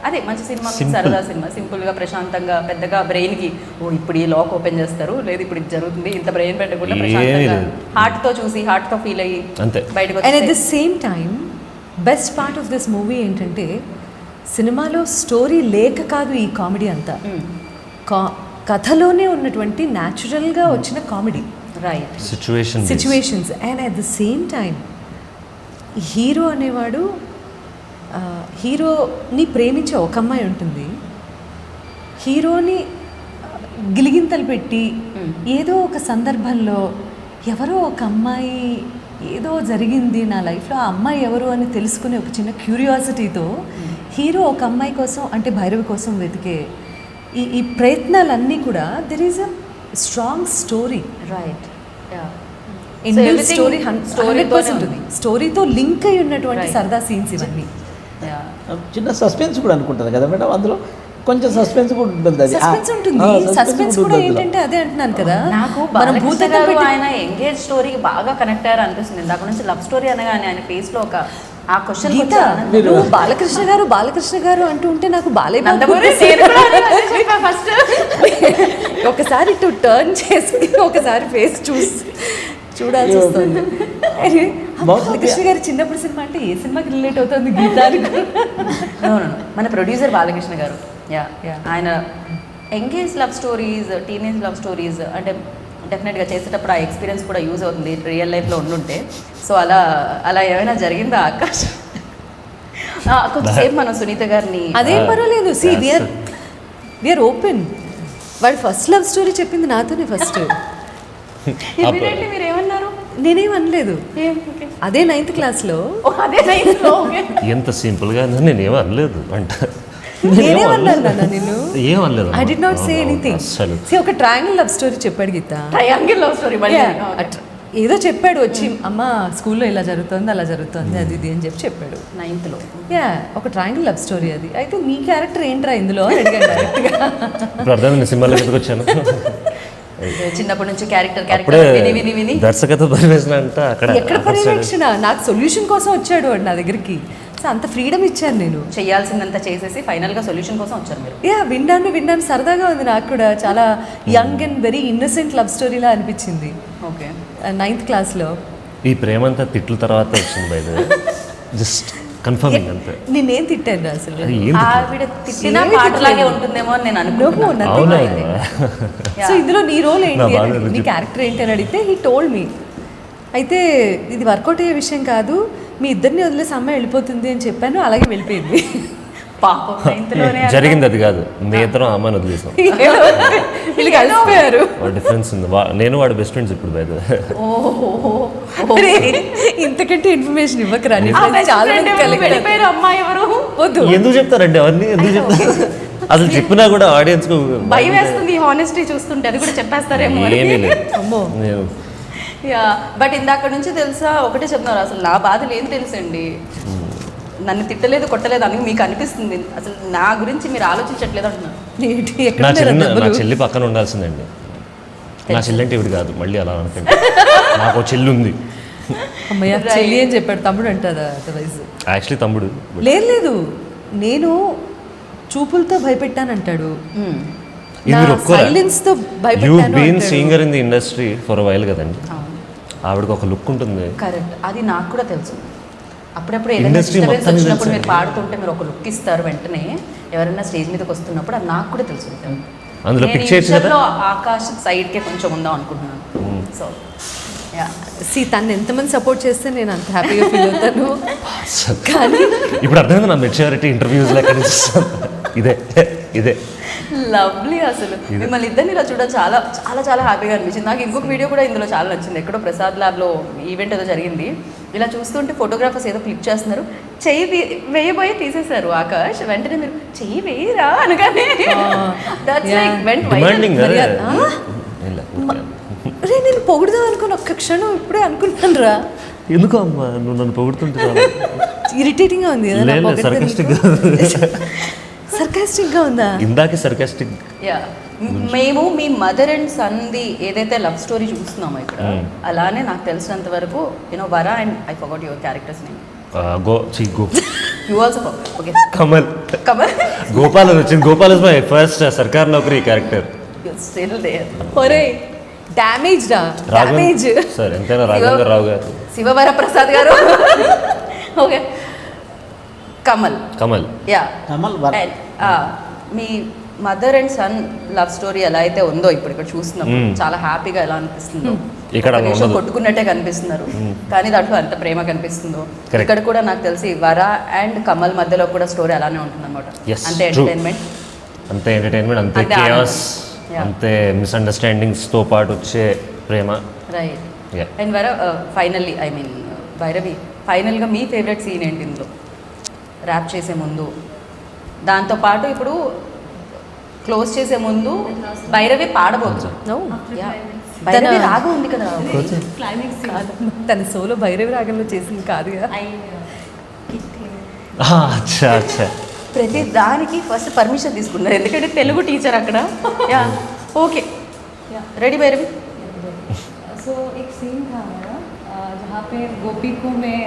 అదే మంచి సినిమా, సరదా సినిమా, సింపుల్గా, ప్రశాంతంగా, పెద్దగా బ్రెయిన్కి ఇప్పుడు ఈ లాక్ ఓపెన్ చేస్తారు, లేదు ఇప్పుడు ఇది జరుగుతుంది, ఇంత బ్రెయిన్ పెట్టకుండా ప్రశాంతంగా హార్ట్తో చూసి హార్ట్తో ఫీల్ అయ్యి బయటకు. And at the same time best part of this movie ఏంటంటే సినిమాలో స్టోరీ లేక కాదు ఈ కామెడీ అంతా, కథలోనే ఉన్నటువంటి న్యాచురల్గా వచ్చిన comedy. Right. Situations. And at the same time hero అనేవాడు హీరోని ప్రేమించే ఒక అమ్మాయి ఉంటుంది, హీరోని గిలిగింతలు పెట్టి ఏదో ఒక సందర్భంలో ఎవరో ఒక అమ్మాయి ఏదో జరిగింది నా లైఫ్లో, ఆ అమ్మాయి ఎవరు అని తెలుసుకునే ఒక చిన్న క్యూరియాసిటీతో హీరో ఒక అమ్మాయి కోసం, అంటే భైరవి కోసం వెతికే ఈ ప్రయత్నాలన్నీ కూడా there is a strong story. Right. Story 100% ఉంది. స్టోరీతో లింక్ అయి ఉన్నటువంటి సరదా సీన్స్ ఇవన్నీ. చిన్న సస్పెన్స్ కూడా అనుకుంటుంది కదా మేడం, అందులో కొంచెం సస్పెన్స్ కూడా ఉంటుంది. అది సస్పెన్స్ ఉంటుంది. సస్పెన్స్ కూడా ఏంటంటే అదే అంటున్నాను కదా, నాకు బాలకృష్ణ గారు ఆయన ఎంగేజ్ స్టోరీకి బాగా కనెక్ట్ అయ్యారు అనిపిస్తుంది. ఇందాక నుంచి లవ్ స్టోరీ అనగానే ఆయన ఫేస్ లో ఒక ఆ క్వశ్చన్. బాలకృష్ణ గారు అంటూ ఉంటే నాకు బాలయ్య ఫస్ట్ ఒకసారి ఇటు టర్న్ చేసి ఒకసారి ఫేస్ చూడాల్సి వస్తుంది. బాలకృష్ణ గారు చిన్నప్పుడు సినిమా అంటే ఏ సినిమాకి రిలేట్ అవుతుంది? గీతానికి. మన ప్రొడ్యూసర్ బాలకృష్ణ గారు. ఆయన engage love stories, teenage love stories అంటే డెఫినెట్గా చేసేటప్పుడు ఆ ఎక్స్పీరియన్స్ కూడా యూజ్ అవుతుంది రియల్ లైఫ్లో ఉండుంటే. సో అలా ఏమైనా జరిగిందా ఆకాష్? కొంచెంసేపు మనం సునీత గారిని. అదేం పర్వాలేదు. See we're open. వాడు ఫస్ట్ లవ్ స్టోరీ చెప్పింది నాతోనే ఫస్ట్. ఇమీడియట్లీ మీరు ఏమన్నారు? నేనేం అనలేదు. అదే 9th క్లాస్లో అదే నైన్త్లో ఓకే. ఎంత సింపుల్గా నేనేం అనలేదు అంట. నేనేమన్నాను నాన్న నేను? ఏం అనలేదు. I did not say anything. అసలు ఒక ట్రయాంగిల్ లవ్ స్టోరీ చెప్పాడు గీత. ట్రయాంగిల్ లవ్ స్టోరీ మళ్ళీ ఏదో చెప్పాడు వచ్చి, అమ్మ స్కూల్లో ఇలా జరుగుతుంది అలా జరుగుతుంది అది ఇది అని చెప్పాడు. 9th లో యా, ఒక ట్రయాంగిల్ లవ్ స్టోరీ అది. అయితే నీ క్యారెక్టర్ ఏంట్రా ఇందులో అని అడిగాడు డైరెక్ట్గా. ఇప్పుడు అర్థం నేను సినిమాలో ఎందుకు వచ్చాను. చిన్నప్పటి నుంచి క్యారెక్టర్ అప్పుడే విని విని విని దర్శకత్వ పరివేశన అంటే అక్కడ ఎక్కడ పర్యవేక్షణ, నాకు సొల్యూషన్ కోసం వచ్చాడు వాడు నా దగ్గరికి. సో అంత ఫ్రీడమ్ ఇచ్చాను నేను. చేయాల్సిందంతా చేసేసి ఫైనల్ గా సొల్యూషన్ కోసం వచ్చారు మీరు. యా, విన్నాను సరదాగా ఉంది. నాకు కూడా చాలా young and very innocent love స్టోరీలా అనిపించింది ఓకే 9th క్లాస్లో. ఈ ప్రేమంతా తిట్ల తర్వాత వచ్చింది బయట. జస్ట్ కన్ఫర్మింగ్ అంతే. నేనేం తిట్టాను అసలు? అది ఏం ఆవిడ తిట్టిన పాటలాగే ఉంటుందేమో అని నేను అనుకున్నాను. అవునా? సో ఇందులో నీ రోల్ నా ఏంటి బాధ అని, నీ చెప్పు. క్యారెక్టర్ ఏంటి అని అడిగితే హీ టోల్డ్ మీ. అయితే ఇది వర్కౌట్ అయ్యే విషయం కాదు, మీ ఇద్దరిని వదిలేసి అమ్మాయి వెళ్ళిపోతుంది అని చెప్పాను. అలాగే వెళ్ళిపోయింది. పాపం 9th లోనే జరిగింది అది కాదు, నేత్రం అమ్మాయిని వదిలేసాం. వీళ్ళు కలిసిపోయారు. డిఫరెన్స్ ఉంది. నేను వాడు బెస్ట్ ఫ్రెండ్స్ ఇప్పుడు బయట. అరే, ఇంతకంటే ఇన్ఫర్మేషన్ ఇవ్వకరా. నీ ఆ friends best చాలా friend మంది ఎవరు? కలిపారు. వెళ్ళిపోయారు అమ్మాయి ఎవరు? వద్దు. ఎందుకు చెప్తారండి అవన్నీ? ఎందుకు చెప్తారు? అసలు చెప్పినా కూడా ఆడియన్స్ కు భయం వేస్తుంది హానెస్టీ చూస్తుంటే. అది కూడా చెప్పేస్తారేమో అని. ఏమీ లేదు. అమ్మో. నేను యా బట్ ఇందాక నుంచి తెలుసా ఒకటే చెప్తున్నారు. అసలు నా బాధలు ఏం తెలుసండి. నన్ను తిట్టలేదు కొట్టలేదు అని మీకు అనిపిస్తుంది. అసలు నా గురించి మీరు ఆలోచించట్లేదు అంటున్నారు. ఏంటి, ఎక్కడ నా ఉన్నారు చెల్లి డబ్బులు? నా చెల్లి పక్కన ఉండాల్సిందండి. నా చెల్లి అంటే ఇవి కాదు, మళ్ళీ అలా అనుకోండి. నాకు చెల్లి ఉంది. అమ్మయ్య, చెల్లి అని చెప్పాడు. తమ్ముడు అంటారా అదర్వైజ్? యాక్చువల్లీ తమ్ముడు. లేదు, నేను చూపులతో భయపెట్టానంటాడు. ఇది మీరు ఒప్పుకోరా? సైలెన్స్ తో యూ భయపెట్టాను బీన్ అంటాడు. Singer in the industry for while కదండి. ఆవిడకి ఒక లుక్ ఉంటుంది. కరెక్ట్, అది నాకు కూడా తెలుసు. అప్పుడప్పుడు ఏదైనా Industry డిస్టర్బెన్స్ మొత్తానికి వచ్చినప్పుడు తెలుసు. మీరు పాడుతుంటే మీరు ఒక లుక్ ఇస్తారు వెంటనే. ఎవరైనా స్టేజ్ మీదకి వస్తున్నప్పుడు అది నాకు కూడా తెలుసు. అందులో నేను pick ఈ చేయొచ్చు కదా? విషయంలో ఆకాశ్ సైడ్కే కొంచెం ఉందాం అనుకుంటున్నాను. సో యా తను ఎంతమంది సపోర్ట్ చేస్తే నేను అంత హ్యాపీగా ఫీల్ అవుతాను. కానీ ఇప్పుడు అర్థమైంది నా మెచ్యూరిటీ ఇంటర్వ్యూస్ లెక్క నుంచి ఇదే ఇదే లవ్లీ. అసలు మిమ్మల్ని ఇద్దరిని ఇలా చూడడం చాలా చాలా చాలా హ్యాపీగా అనిపించింది. నాకు ఇంకొక వీడియో కూడా ఇందులో చాలా నచ్చింది. ఎక్కడో ప్రసాద్ ల్యాబ్లో ఈవెంట్ ఏదో జరిగింది. ఇలా చూస్తుంటే ఫోటోగ్రాఫర్స్ ఏదో క్లిక్ చేస్తున్నారు. చెయ్యి వేయబోయి తీసేశారు ఆకాష్. వెంటనే మీరు చెయ్యి వేయరా అనగానే దట్స్ లైక్ వెంట్ డిమాండింగ్ మరి రే, నేను పొగుడుదాం అనుకుని ఒక్క క్షణం ఇప్పుడే అనుకుంటాను రా. ఎందుకు అమ్మా నువ్వు నన్ను పొగుడుతుంటే ఇరిటేటింగ్ గా ఉంది సర్కాస్టిక్ గా ఉందా? ఇందాకే సర్కాస్టిక్. యా మేము మీ మదర్ అండ్ సన్ది ఏదైతే లవ్ స్టోరీ చూస్తున్నామో ఇక్కడ, అలానే నాకు తెలిసినంత వరకు Vara and I forgot your characters name. Go you also okay Kamal Kamal Gopal అని వచ్చింది. Gopal is my first Sarkaar Naukari character. Still there. ఒరే డ్యామేజ్ రా, డ్యామేజ్. సార్ ఎంతైనా రాఘవేంద్ర రావు గారు. శివవర ప్రసాద్ గారు. ఓకే కమల్. కమల్ యా కమల్ వర. మీ mother and son love story ఎలా అయితే ఉందో ఇప్పుడు ఇక్కడ చూస్తున్నాం, చాలా హ్యాపీగా ఎలా అనిపిస్తుందో. ఇక్కడ ఒక నిమిషం ఉండదు. కొట్టుకున్నట్టే కనిపిస్తున్నారు, కానీ దాంట్లో ఎంత ప్రేమ కనిపిస్తుందో. Correct. ఇక్కడ కూడా నాకు తెలిసి వర అండ్ కమల్ మధ్యలో కూడా స్టోరీ అలానే ఉంటుంది అనమాట. Yes, అంటే true. ఎంటర్టైన్మెంట్, అంతే ఎంటర్టైన్మెంట్, అంతే అంతే కేయాస్, Yeah. అంతే మిస్అండర్స్టాండింగ్స్తో పాటు వచ్చే ప్రేమ. రైట్. Yeah. అండ్ వర ఫైనల్లీ ఐ మీన్ భైరవి, ఫైనల్గా మీ ఫేవరెట్ సీన్ ఏంటి ఇందులో? ర్యాప్ చేసే ముందు, దాంతోపాటు ఇప్పుడు క్లోజ్ చేసే ముందు భైరవి పాడబోతుంది. Yeah. భైరవి రాగం ఉంది కదా. తన సోలో భైరవి రాగంలో చేసింది కాదుగా. అచ్చా అచ్చా. ప్రతి దానికి ఫస్ట్ పర్మిషన్ తీసుకున్నారు, ఎందుకంటే తెలుగు టీచర్ అక్కడ. Yeah okay ready Bhairavi. So एक सीन था हमारा जहाँ पे गोपी को मैं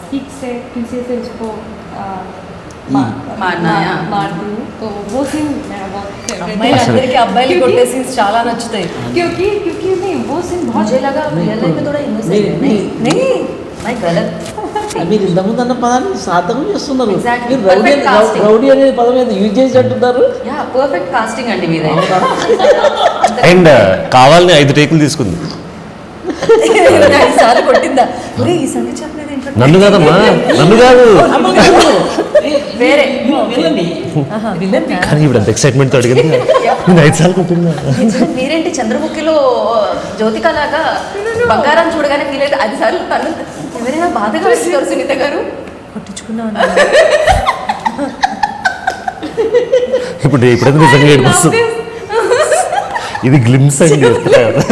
स्टिक से पीछे से उसको मारना है, हाँ। मार दूँ, तो वो सीन मेरा बहुत फेवरेट है। అమ్మాయిలందరికీ అబ్బాయిలు కొట్టే సీన్స్ చాలా నచ్చుతాయి. क्योंकि क्योंकि नहीं वो सीन बहुत मुझे लगा रियल लाइफ में थोड़ा इनोसेंट है. नहीं मैं गलत. మీరు ఇంతకుముందు అన్న పదాన్ని సార్థకం చేస్తున్నారు. Exactly. మీరు రౌడీ Perfect casting. రౌడీ అనే పదం ఏదో యూజ్ చేసి అంటున్నారు. యా పర్ఫెక్ట్ కాస్టింగ్ అండి మీదే. అండ్ కావాలని 5 టేకులు తీసుకుంది. 5 సార్లు కొట్టిందా? ఒరే ఈ సంగతి చెప్పలేదు ఏంటో. నన్ను కాదమ్మా, నన్ను కాదు. వేరే వెళ్ళండి. విలన్ కానీ ఇప్పుడు అంత ఎక్సైట్మెంట్తో అడిగింది నేను 5 సార్లు కొట్టినా. మీరేంటి చంద్రముఖిలో జ్యోతిక లాగా బంగారం చూడగానే ఫీల్ అయితే 10 సార్లు తను ఎవరైనా బాధగా వేస్తారు సునీత గారు. కొట్టించుకున్నాను. ఇప్పుడు ఎప్పుడైతే నిజంగా ఏడిపిస్తుంది. ఇది గ్లిమ్స్ అండి చెప్తున్నా కదా.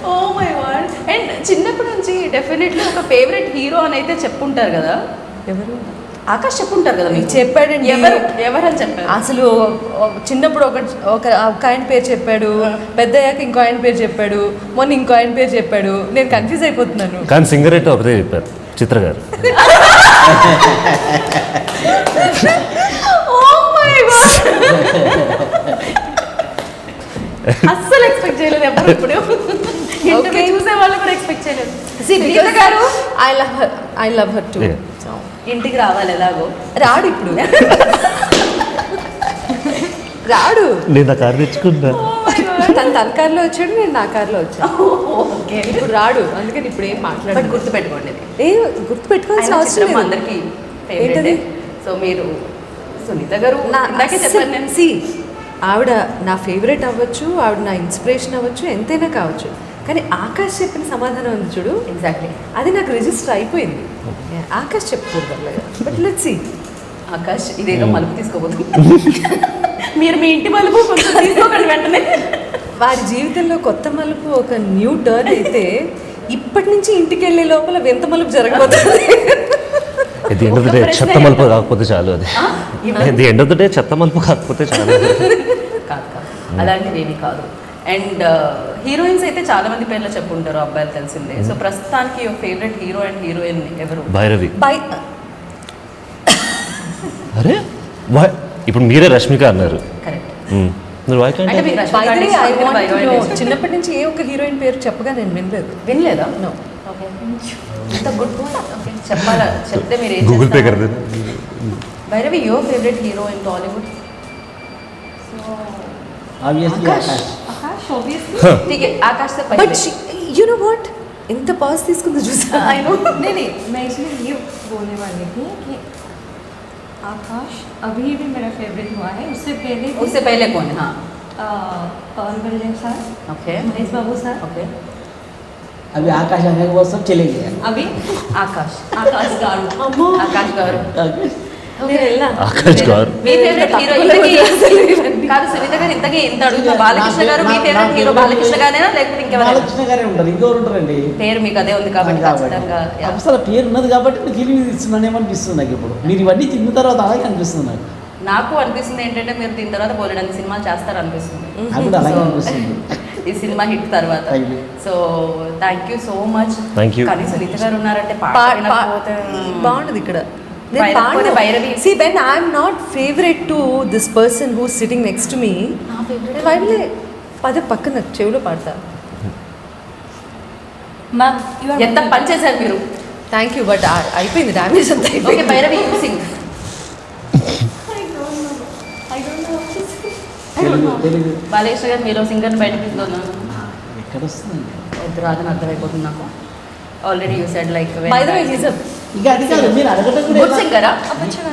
Oh my God. అండ్ చిన్నప్పటి నుంచి డెఫినెట్లీ ఒక ఫేవరెట్ హీరో అని అయితే చెప్పుంటారు కదా. ఎవరు ఆకాష్ చెప్పుంటారు కదా మీకు. చెప్పాడండి. ఎవరని చెప్పారు? అసలు చిన్నప్పుడు ఒక ఆయన పేరు చెప్పాడు, పెద్దయ్యాక ఇంకో ఆయన పేరు చెప్పాడు, మొన్న ఇంకో ఆయన పేరు చెప్పాడు. నేను కన్ఫ్యూజ్ అయిపోతున్నాను. కానీ సింగర్ అయితే ఒకటే చెప్పారు, చిత్ర గారు. అస్సలు ఎక్స్పెక్ట్ చేయలేదు ఎప్పుడు. ఇప్పుడు ఇంటర్వ్యూ చూసే వాళ్ళు కూడా ఎక్స్పెక్ట్ చేయలేదు. సునీత గారు ఐ లవ్ హర్ టు. ఇంటికి రావాలి ఎలాగో. రాడు ఇప్పుడు. రాడు. నేను నా కారు తెచ్చుకున్నా. తన కార్లో వచ్చాడు, నేను నా కార్లో వచ్చాను. ఓకే. ఇప్పుడు రాడు, అందుకని ఇప్పుడు ఏం బట్ మాట్లాడు. గుర్తుపెట్టుకోండి ఇది. గుర్తుపెట్టుకోవాల్సిన అవసరం లేదు. అందరికి ఏంటది? సో మీరు సునీత గారు ఇందాకే చెప్పాను నేను. సి ఆవిడ నా ఫేవరెట్ అవ్వచ్చు, ఆవిడ నా ఇన్స్పిరేషన్ అవ్వచ్చు, ఎంతైనా కావచ్చు. కానీ ఆకాష్ చెప్పిన సమాధానం ఉంది చూడు, ఎగ్జాక్ట్లీ అది నాకు రిజిస్టర్ అయిపోయింది. ఆకాష్ చెప్పకూడదు అలాగా. But let's see. ఆకాష్ ఇదేదో మలుపు తీసుకోబోతుంది. మీరు మీ ఇంటి మలుపు కొంచెం తీసుకోకండి వెంటనే. వారి జీవితంలో కొత్త మలుపు ఒక న్యూ టర్న్ అయితే ఇప్పటి నుంచి ఇంటికి వెళ్ళే లోపల వింత మలుపు జరగబోతుంది. At the end of the day చెత్త మలుపు కాకపోతే చాలు. అది at the end of the day చెత్త మలుపు కాకపోతే చాలు. కాదు అలాంటివి ఏమీ కాదు. అండ్ హీరోయిన్స్ అయితే చాలా మంది పేర్లు చెప్పుంటారు, అబ్బాయిలు తెలిసిందే. సో ప్రస్తుతానికి ఫేవరెట్ హీరో అండ్ హీరోయిన్ ఎవరు? భైరవి. బై అరే ఇప్పుడు మీరే రష్మిక అన్నారు. కరెక్ట్. మీరు why can't అంటే I? మీకు By the way, I want to know, Rashmika చిన్నప్పటి నుంచి ఏ ఒక్క హీరోయిన్ పేరు చెప్పగా నేను వినలేదు. వినలేదా? No. ఓకే. ఇంత గుడ్ పాయింట్. ఓకే, చెప్పాలా? చెప్తే మీరు ఏం గూగుల్ పే చేస్తారు? కర్ Bhairavi, your favourite hero in Tollywood? Obviously, Akash. Akash. Akash obviously ठीक है, आकाश से బట్ पहले. యు నో వాట్, ఎంత పాజ్ తీసుకుందో చూసా. I know. नहीं मैं इसमें ये बोलने वाली थी कि आकाश अभी भी मेरा फेवरेट हुआ है। उससे पहले भी, उससे पहले कौन है? हाँ. पवन कल्याण सर, ओके. महेश बाबू सर, ओके. अभी आकाश आने के बाद सब चले गए. अभी आकाश. आकाश गारू। ఆకాష్ గారు. నేను వెళ్ళా. ఆకాష్ గారు. మీ ఫేవరెట్ హీరో ఇంతకీ కాదు సునీత గారు, ఇంతకీ ఇంత అడుగుతున్నా. బాలకృష్ణ గారు మీ ఫేవరెట్ హీరో బాలకృష్ణ గారేనా లేకపోతే ఇంకెవరైనా? బాలకృష్ణ గారే ఉంటారు, ఇంకెవరు ఉంటారండి? పేరు మీకు అదే ఉంది కాబట్టి ఖచ్చితంగా. yeah. అసలు పేరు ఉన్నది కాబట్టి నేను ఫీలింగ్ ఇస్తున్నానేమో అనిపిస్తుంది నాకు ఇప్పుడు. మీరు ఇవన్నీ తిన్న తర్వాత అలాగే అనిపిస్తుంది నాకు. నాకు అనిపిస్తుంది ఏంటంటే మీరు దీని తర్వాత బోలెడన్ని సినిమాలు చేస్తారు అనిపిస్తుంది. నాకు కూడా అలాగే So, అనిపిస్తుంది. ఈ సినిమా హిట్ తర్వాత. Thank you. So thank you so much. Thank you. కానీ సునీత గారు ఉన్నారంటే బాగుండదు ఇక్కడ. Bhairavi, Bhairavi. See, when I'm not favorite to this person who's sitting next to me, వైలే పదే పక్కన చెవిలో పాడతా. मैम यू आर ఎంత పని చేశారు మీరు. థ్యాంక్ యూ, బట్ అయిపోయింది, డ్యామేజ్ అంతా ఓకే అయిపోయింది. Bhairavi, you sing. తెలుగు బాలకృష్ణ గారు మీలో సింగర్ బయటకు తీసుకున్నాను. ఎక్కడ వస్తుందండి? వద్దు రాదని అర్థమైపోతుంది నాకు. Already you said like By the way, he's a ఇంకా అది కాదు, మీరు అడగటం కూడా గుడ్ ఎలా- సింగరా?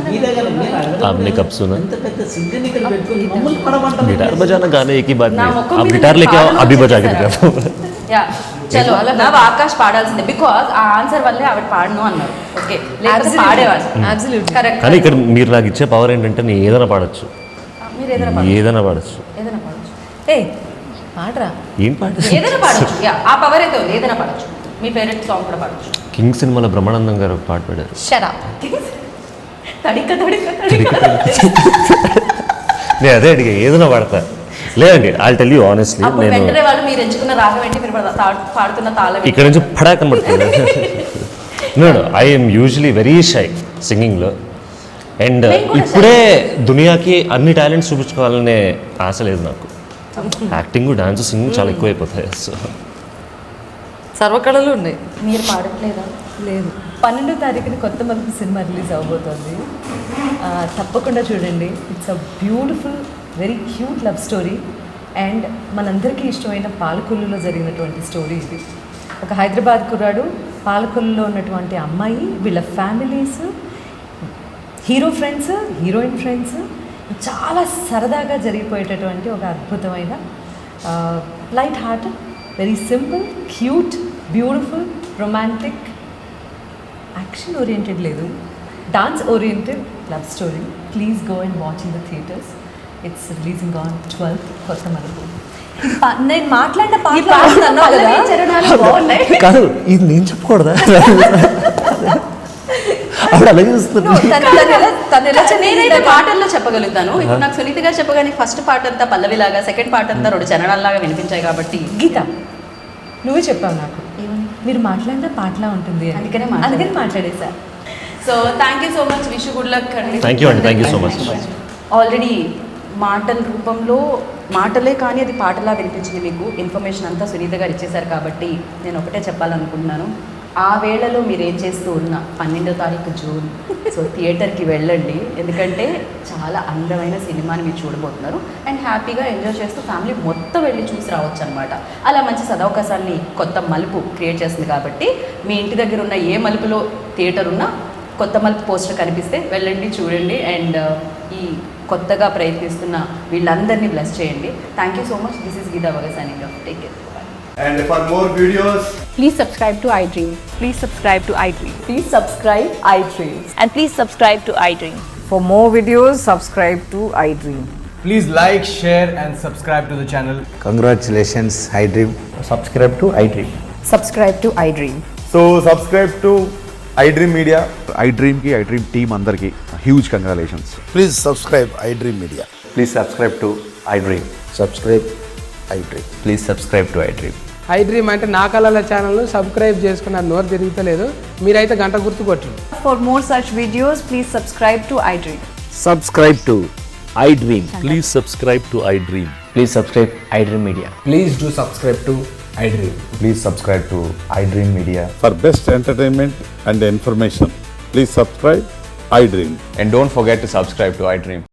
మీ దగ్గర మీరు అడగటం आपने కూడా कब सुना? ఎంత పెద్ద సింగర్ని ఇక్కడ పెట్టుకొని మమ్మల్ని పడమంటారు. गिटार बजाना गाने एक ही बात నా नहीं है. ముఖం आप మీద गिटार लेके आओ, పాడను अभी बजा के చెప్పేశారా? दिखाता हूँ. యా చలో నా ఆకాష్ పాడాల్సిందే బికాజ్ ఆ ఆన్సర్ వల్లే ఆవిడ పాడను అన్నారు. ఓకే లేకపోతే Absolutely. పాడేవాళ్ళు. Absolutely. కరెక్ట్. కానీ ఇక్కడ మీరు నాకు ఇచ్చే పవర్ ఏంటంటే నేను ఏదైనా పాడొచ్చు, మీరు ఏదైనా పాడచ్చు. ఏదైనా పాడొచ్చు. ఏదైనా పాడచ్చు. ఏ పాడరా. ఏం పాట? ఏదైనా పాడచ్చు. యా ఆ పవర్ అయితే ఉంది, ఏదైనా పాడచ్చు. మీ ఫేవరెట్ సాంగ్ కూడా పాడచ్చు. కింగ్ సినిమాలో బ్రహ్మానందం గారు ఒక పాట పాడారు. Shut up. తడిక తడిక తడిక. నేను అదే అడిగా, ఏదైనా పాడతా. లేదండి, ఐల్ టెల్ యూ ఆనెస్ట్లీ, అప్పుడు నేను వెంటనే వాళ్ళు మీరు ఎంచుకున్న రాగం ఏంటి, మీరు పాడుతున్న తాళం ఏంటి? ఇక్కడ నుంచి పడాక కనబడుతుంది. నేను ఐఎమ్ యూజువలీ వెరీ షై సింగింగ్లో. అండ్ నేను కూడా ఇప్పుడే దునియాకి అన్ని టాలెంట్స్ చూపించుకోవాలనే ఆశ లేదు నాకు. యాక్టింగ్, డాన్స్, సింగింగ్ చాలా ఎక్కువైపోతాయి. సో సర్వకళలు ఉన్నాయి. మీరు పాడట్లేదా? లేదు. 12వ తారీఖున కొత్త మలుపు సినిమా రిలీజ్ అవబోతోంది. తప్పకుండా చూడండి. It's a beautiful, very cute love story. And మనందరికీ ఇష్టమైన పాలకొల్లులో జరిగినటువంటి స్టోరీ ఇది. ఒక హైదరాబాద్ కుర్రాడు, పాలకొల్లులో ఉన్నటువంటి అమ్మాయి, వీళ్ళ families hero friends, heroine friends, చాలా సరదాగా జరిగిపోయేటటువంటి ఒక అద్భుతమైన light heart, very simple, cute, beautiful, romantic, action oriented లేదు, dance oriented love story. Please go and watch in the theatres. It's releasing on 12th Kotha మలుపు. నేను మాట్లాడిన కాదు, ఇది నేను చెప్పకూడదా? ఆవిడ అలాగే చూస్తున్నా. నేనైతే పాటల్లో చెప్పగలుగుతాను. ఇప్పుడు నాకు సునీత గారు చెప్పగానే ఫస్ట్ పార్ట్ అంతా పల్లవిలాగా, సెకండ్ పార్ట్ అంతా 2 చరణాల్లాగా వినిపించాయి కాబట్టి. గీత, నువ్వే చెప్పావు నాకు, మీరు మాట్లాడిన పాటలా ఉంటుంది అని. అందుకని మాట్లాడేసా. So thank you so much, wish good luck అండి. థ్యాంక్ యూ అండి, thank you so much. Already మాటల రూపంలో, మాటలే కానీ అది పాటలా వినిపించింది మీకు. ఇన్ఫర్మేషన్ అంతా సునీత గారు ఇచ్చేశారు కాబట్టి నేను ఒకటే చెప్పాలనుకుంటున్నాను. ఆ వేళలో మీరు ఏం చేస్తూ ఉన్నా 12వ తారీఖు జూన్, సో థియేటర్కి వెళ్ళండి. ఎందుకంటే చాలా అందమైన సినిమాని మీరు చూడబోతున్నారు అండ్ హ్యాపీగా ఎంజాయ్ చేస్తూ ఫ్యామిలీ మొత్తం వెళ్ళి చూసి రావచ్చు అనమాట. అలా మంచి సదవకాశాన్ని కొత్త మలుపు క్రియేట్ చేస్తుంది కాబట్టి మీ ఇంటి దగ్గర ఉన్న ఏ మలుపులో థియేటర్ ఉన్నా కొత్త మలుపు పోస్టర్ కనిపిస్తే వెళ్ళండి, చూడండి అండ్ ఈ కొత్తగా ప్రయత్నిస్తున్న వీళ్ళందరినీ బ్లెస్ చేయండి. Thank you so much. This is Geetha వగ signing off. Take care. And for more videos, Please subscribe to iDream. Please subscribe to iDream. Please subscribe iDream. And please subscribe to iDream. For more videos, subscribe to iDream. please like, share and subscribe to the channel. Congratulations, iDream. Subscribe to iDream. Subscribe to iDream. So subscribe to iDream Media. iDream ki iDream team andarki huge congratulations. Please subscribe iDream Media. Please subscribe to iDream. Subscribe iDream. Please subscribe to iDream. iDream అంటే నా కళల ఛానల్ను subscribe చేసుకున్నారు, నోరు తిరుగుతలేదు. మీరైతే గంట గుర్తు కొట్టండి. For more such videos, please subscribe to iDream. Subscribe to iDream. Please subscribe to iDream. Please subscribe iDream Media. Please do subscribe to iDream. Please subscribe to iDream Media. For best entertainment and information, please subscribe iDream. And don't forget to subscribe to iDream.